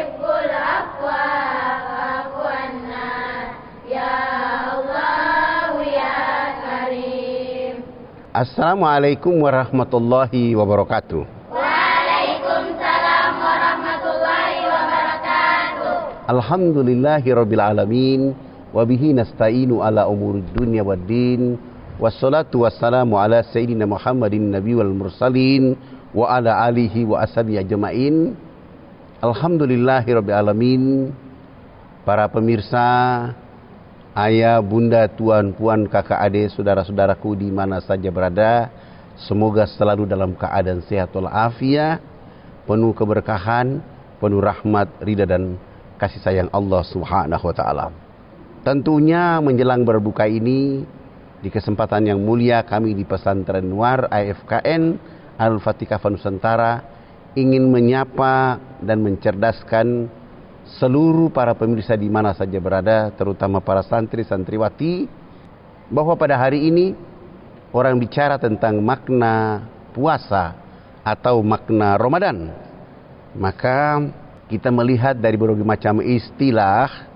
tuhibbul afwa fa'fu anna ya Allah ya Karim. Assalamualaikum warahmatullahi wabarakatuh. Waalaikumsalam warahmatullahi wabarakatuh. Alhamdulillahirabbil alamin wa bihi nasta'inu ala umurid dunya waddin. Wassalatu wassalamu ala sayyidina Muhammadin nabi wal mursalin wa ala alihi wa ashabihi ajmain. Alhamdulillahirabbil alamin. Para pemirsa, ayah, bunda, tuan, puan, kakak, adik, saudara-saudaraku di mana saja berada, semoga selalu dalam keadaan sehat walafiat, penuh keberkahan, penuh rahmat, ridha dan kasih sayang Allah Subhanahu wa taala. Tentunya menjelang berbuka ini, di kesempatan yang mulia kami di Pesantren Nur AFKN Al-Fatihah Nusantara ingin menyapa dan mencerdaskan seluruh para pemirsa di mana saja berada, terutama para santri santriwati, bahwa pada hari ini orang bicara tentang makna puasa atau makna Ramadan. Maka kita melihat dari berbagai macam istilah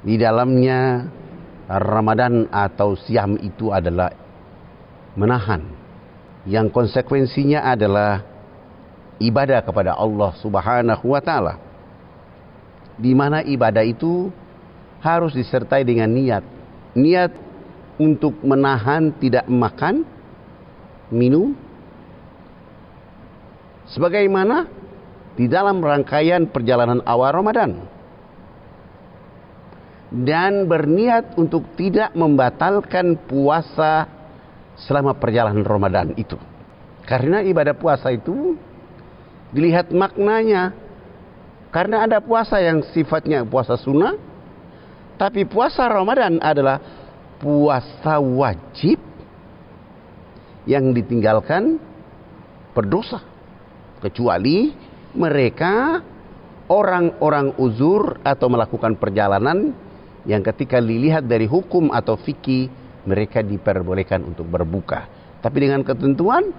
di dalamnya. Ramadan atau siam itu adalah menahan, yang konsekuensinya adalah ibadah kepada Allah Subhanahu wa taala, di mana ibadah itu harus disertai dengan niat untuk menahan tidak makan, minum, sebagaimana di dalam rangkaian perjalanan awal Ramadan, dan berniat untuk tidak membatalkan puasa selama perjalanan Ramadan itu. Karena ibadah puasa itu dilihat maknanya. Karena ada puasa yang sifatnya puasa sunnah, tapi puasa Ramadan adalah puasa wajib yang ditinggalkan berdosa, kecuali mereka orang-orang uzur atau melakukan perjalanan yang ketika dilihat dari hukum atau fikih mereka diperbolehkan untuk berbuka. Tapi dengan ketentuan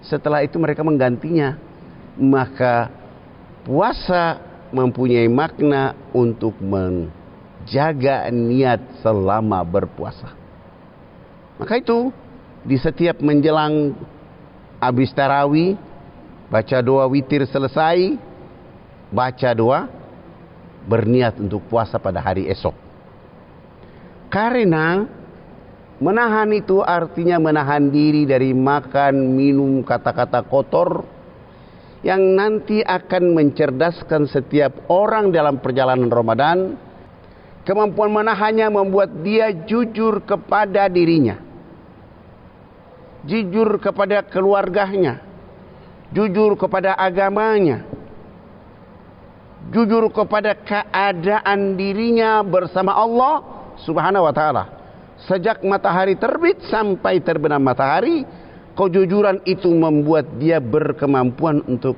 setelah itu mereka menggantinya. Maka puasa mempunyai makna untuk menjaga niat selama berpuasa. Maka itu di setiap menjelang habis tarawih, baca doa witir selesai, baca doa berniat untuk puasa pada hari esok. Karena menahan itu artinya menahan diri dari makan, minum, kata-kata kotor yang nanti akan mencerdaskan setiap orang dalam perjalanan Ramadan. Kemampuan menahannya membuat dia jujur kepada dirinya, jujur kepada keluarganya, jujur kepada agamanya, jujur kepada keadaan dirinya bersama Allah Subhanahu wa ta'ala. Sejak matahari terbit sampai terbenam matahari, kejujuran itu membuat dia berkemampuan untuk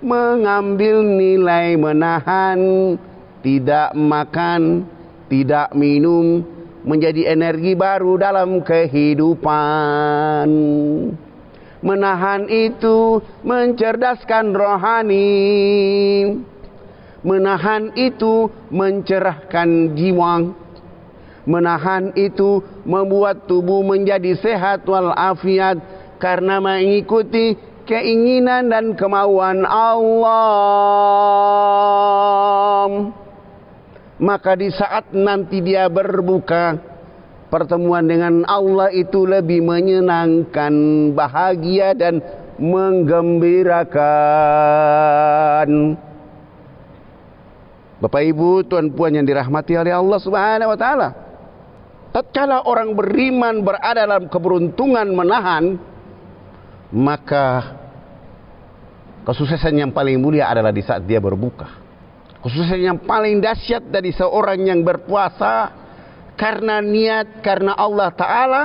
mengambil nilai menahan, tidak makan, tidak minum, menjadi energi baru dalam kehidupan. Menahan itu mencerdaskan rohani. Menahan itu mencerahkan jiwa. Menahan itu membuat tubuh menjadi sehat walafiat karena mengikuti keinginan dan kemauan Allah. Maka di saat nanti dia berbuka, pertemuan dengan Allah itu lebih menyenangkan, bahagia dan menggembirakan. Bapak Ibu, tuan puan yang dirahmati oleh Allah Subhanahu wa taala, tatkala orang beriman berada dalam keberuntungan menahan, maka kesuksesan yang paling mulia adalah di saat dia berbuka. Kesuksesan yang paling dahsyat dari seorang yang berpuasa karena niat karena Allah Ta'ala,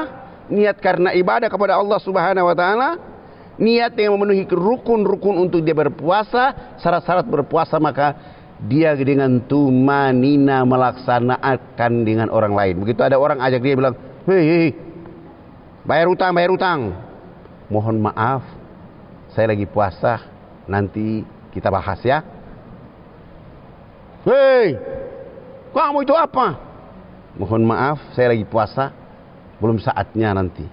niat karena ibadah kepada Allah Subhanahu wa taala, niat yang memenuhi rukun-rukun untuk dia berpuasa, syarat-syarat berpuasa, maka dia dengan tumanina melaksanakan dengan orang lain. Begitu ada orang ajak dia bilang, hei, bayar utang. Mohon maaf, saya lagi puasa, nanti kita bahas ya. Hei, kamu itu apa? Mohon maaf, saya lagi puasa, belum saatnya nanti.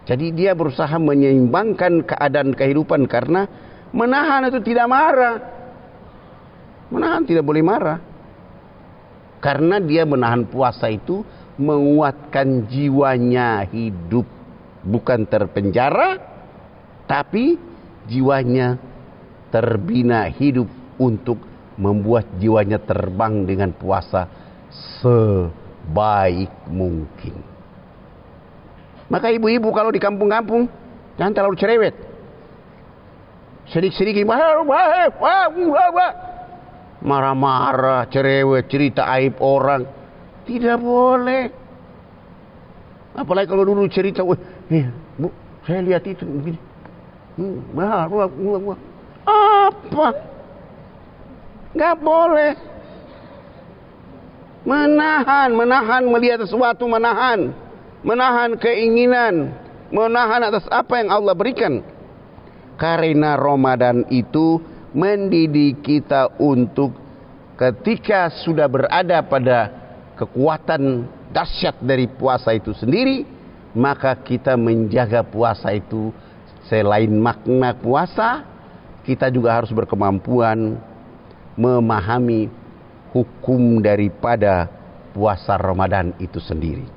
Jadi dia berusaha menyeimbangkan keadaan kehidupan karena menahan itu tidak marah. Menahan tidak boleh marah. Karena dia menahan puasa itu menguatkan jiwanya hidup. Bukan terpenjara, tapi jiwanya terbina hidup untuk membuat jiwanya terbang dengan puasa sebaik mungkin. Maka ibu-ibu kalau di kampung-kampung jangan terlalu cerewet. Sedikit-sedikit marah-marah, cerewet, cerita aib orang. Tidak boleh. Apalagi kalau dulu cerita, Bu, saya lihat itu begini. Apa? Nggak boleh. Menahan melihat sesuatu, menahan keinginan, menahan atas apa yang Allah berikan. Karena Ramadan itu mendidik kita untuk ketika sudah berada pada kekuatan dahsyat dari puasa itu sendiri, maka kita menjaga puasa itu. Selain makna puasa, kita juga harus berkemampuan memahami hukum daripada puasa Ramadan itu sendiri.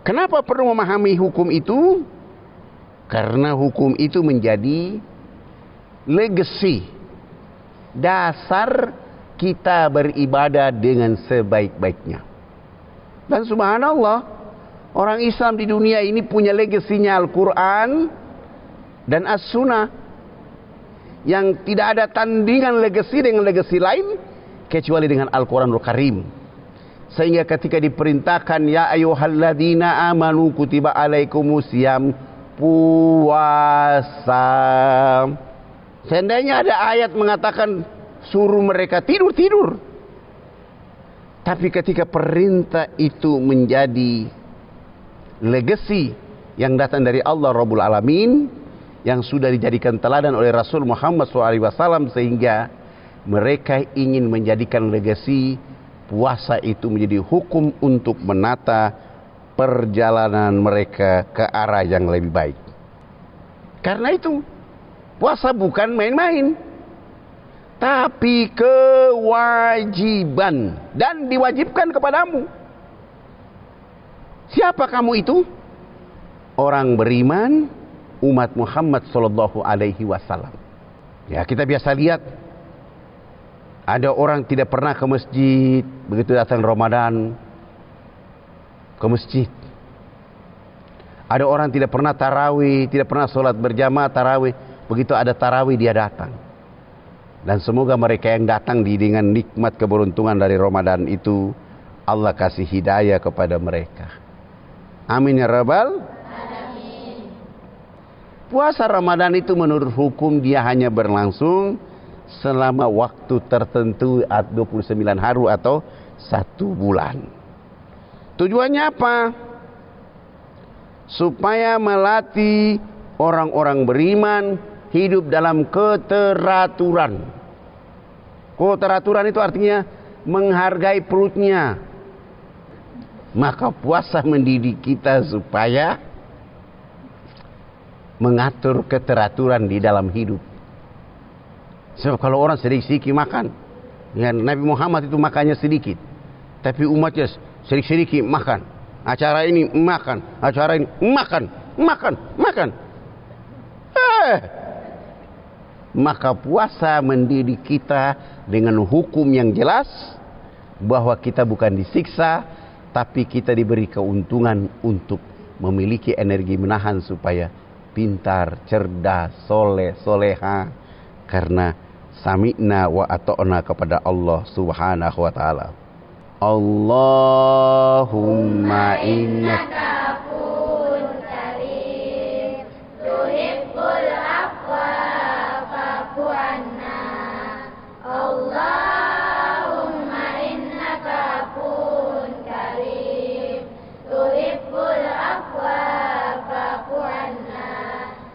Kenapa perlu memahami hukum itu? Karena hukum itu menjadi legacy, dasar kita beribadah dengan sebaik-baiknya. Dan subhanallah, orang Islam di dunia ini punya legasinya Al-Quran dan As-Sunnah, yang tidak ada tandingan legasi dengan legasi lain kecuali dengan Al-Quranul Karim. Sehingga ketika diperintahkan, ya ayyuhalladzina amanu kutiba alaikumusiyam, puasa, seandainya ada ayat mengatakan suruh mereka tidur. Tapi ketika perintah itu menjadi legasi yang datang dari Allah Rabbul Alamin, yang sudah dijadikan teladan oleh Rasul Muhammad SAW, sehingga mereka ingin menjadikan legasi puasa itu menjadi hukum untuk menata perjalanan mereka ke arah yang lebih baik. Karena itu puasa bukan main-main, tapi kewajiban dan diwajibkan kepadamu. Siapa kamu itu? Orang beriman, umat Muhammad sallallahu alaihi wasallam. Ya, kita biasa lihat ada orang tidak pernah ke masjid, begitu datang Ramadan ke masjid. Ada orang tidak pernah tarawih, tidak pernah sholat berjamaah tarawih, begitu ada tarawih dia datang. Dan semoga mereka yang datang dengan nikmat keberuntungan dari Ramadan itu, Allah kasih hidayah kepada mereka. Amin ya rabbal alamin. Puasa Ramadan itu menurut hukum dia hanya berlangsung selama waktu tertentu 29 hari atau 1 bulan. Tujuannya apa? Supaya melatih orang-orang beriman hidup dalam keteraturan. Keteraturan itu artinya menghargai perutnya. Maka puasa mendidik kita supaya mengatur keteraturan di dalam hidup. Sebab kalau orang sedikit-sedikit makan, ya, Nabi Muhammad itu makannya sedikit, tapi umatnya sedikit-sedikit makan. Acara ini makan, acara ini makan. Maka puasa mendidik kita dengan hukum yang jelas bahwa kita bukan disiksa, tapi kita diberi keuntungan untuk memiliki energi menahan supaya pintar, cerdas, soleh, soleha, karena sami'na wa ata'na kepada Allah Subhanahu wa ta'ala. Allahumma innaka afuwwun karim, tuhibbul afwa fa'fu anna. Allahumma innaka afuwwun karim, tuhibbul afwa fa'fu anna.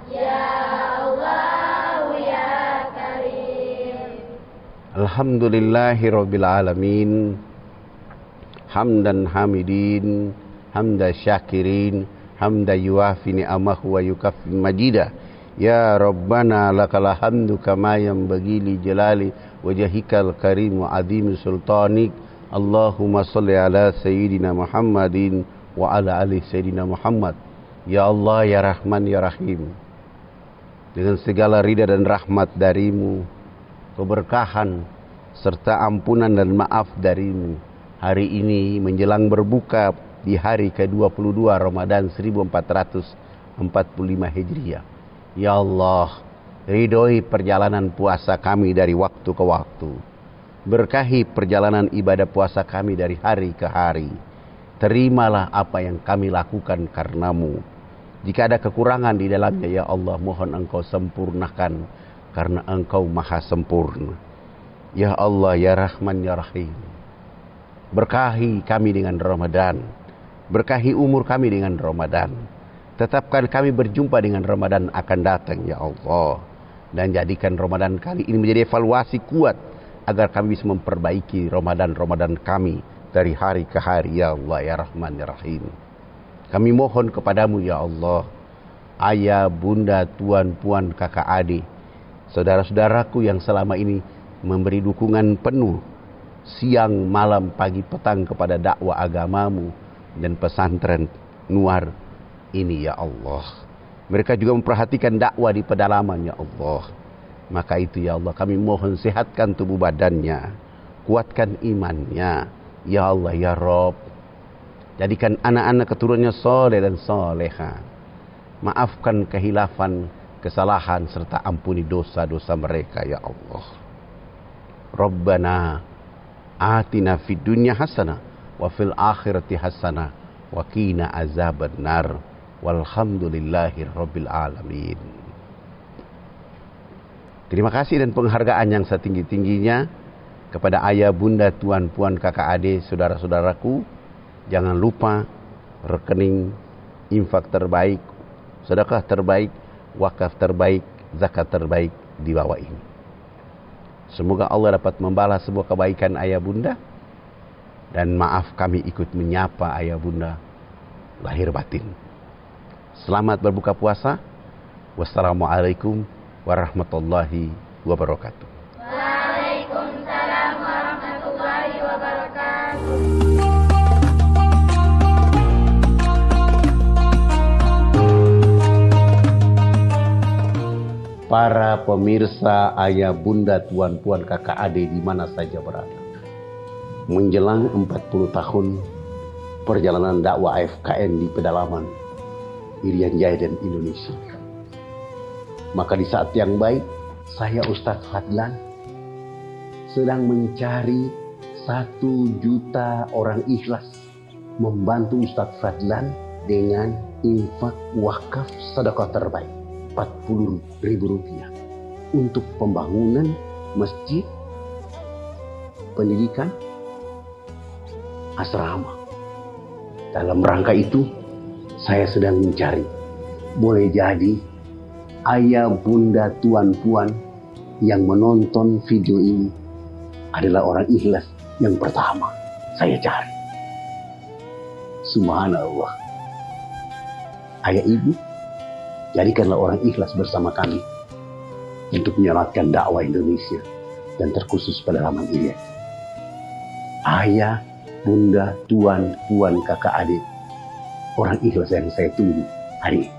Ya Allah ya Karim. Alhamdulillahirabbil alamin. Hamdan hamidin, hamda syakirin, hamda yuafi ni'amahu wa yukaffi majida. Ya Rabbana lakal hamdu kama yanbaghi li jalali wajhikal karim wa azimi sultanik. Allahumma shalli ala sayyidina Muhammadin wa ala ali sayyidina Muhammad. Ya Allah, ya Rahman, ya Rahim, dengan segala ridha dan rahmat darimu, keberkahan serta ampunan dan maaf darimu, hari ini menjelang berbuka di hari ke-22 Ramadan 1445 Hijriah. Ya Allah, ridhoi perjalanan puasa kami dari waktu ke waktu. Berkahi perjalanan ibadah puasa kami dari hari ke hari. Terimalah apa yang kami lakukan karenamu. Jika ada kekurangan di dalamnya, ya Allah, mohon Engkau sempurnakan karena Engkau maha sempurna. Ya Allah, ya Rahman, ya Rahim, berkahi kami dengan Ramadan. Berkahi umur kami dengan Ramadan. Tetapkan kami berjumpa dengan Ramadan akan datang, ya Allah. Dan jadikan Ramadan kali ini menjadi evaluasi kuat agar kami bisa memperbaiki Ramadan kami dari hari ke hari, ya Allah, ya Rahman, ya Rahim. Kami mohon kepadamu, ya Allah, ayah, bunda, tuan, puan, kakak, adik, saudara-saudaraku yang selama ini memberi dukungan penuh siang, malam, pagi, petang kepada dakwah agamamu dan pesantren Nuar ini, ya Allah. Mereka juga memperhatikan dakwah di pedalaman, ya Allah. Maka itu, ya Allah, kami mohon sehatkan tubuh badannya, kuatkan imannya, ya Allah, ya Rabb. Jadikan anak-anak keturunannya soleh dan soleha. Maafkan kehilafan, kesalahan, serta ampuni dosa-dosa mereka, ya Allah. Rabbana atina fid dunya hasanah wa fil akhirati hasanah wa qina azabannar. Walhamdulillahirabbil alamin. Terima kasih dan penghargaan yang setinggi-tingginya kepada ayah, bunda, tuan, puan, kakak, adik, saudara-saudaraku. Jangan lupa rekening infak terbaik, sedekah terbaik, wakaf terbaik, zakat terbaik di bawah ini. Semoga Allah dapat membalas semua kebaikan ayah bunda. Dan maaf kami ikut menyapa ayah bunda lahir batin. Selamat berbuka puasa. Wassalamualaikum warahmatullahi wabarakatuh. Waalaikumsalam warahmatullahi wabarakatuh. Para pemirsa, ayah, bunda, tuan, puan, kakak, adik di mana saja berada. Menjelang 40 tahun perjalanan dakwah AFKN di pedalaman Irian Jaya dan Indonesia. Maka di saat yang baik, saya Ustadz Fadlan sedang mencari 1 juta orang ikhlas membantu Ustadz Fadlan dengan infak wakaf sedekah terbaik 40.000 rupiah untuk pembangunan masjid, pendidikan, asrama. Dalam rangka itu saya sedang mencari, boleh jadi ayah, bunda, tuan, puan yang menonton video ini adalah orang ikhlas yang pertama saya cari. Subhanallah. Ayah, ibu, jadikanlah orang ikhlas bersama kami untuk menyelamatkan dakwah Indonesia dan terkhusus pedalaman ini. Ayah, bunda, tuan, puan, kakak, adik, orang ikhlas yang saya tunggu hari ini.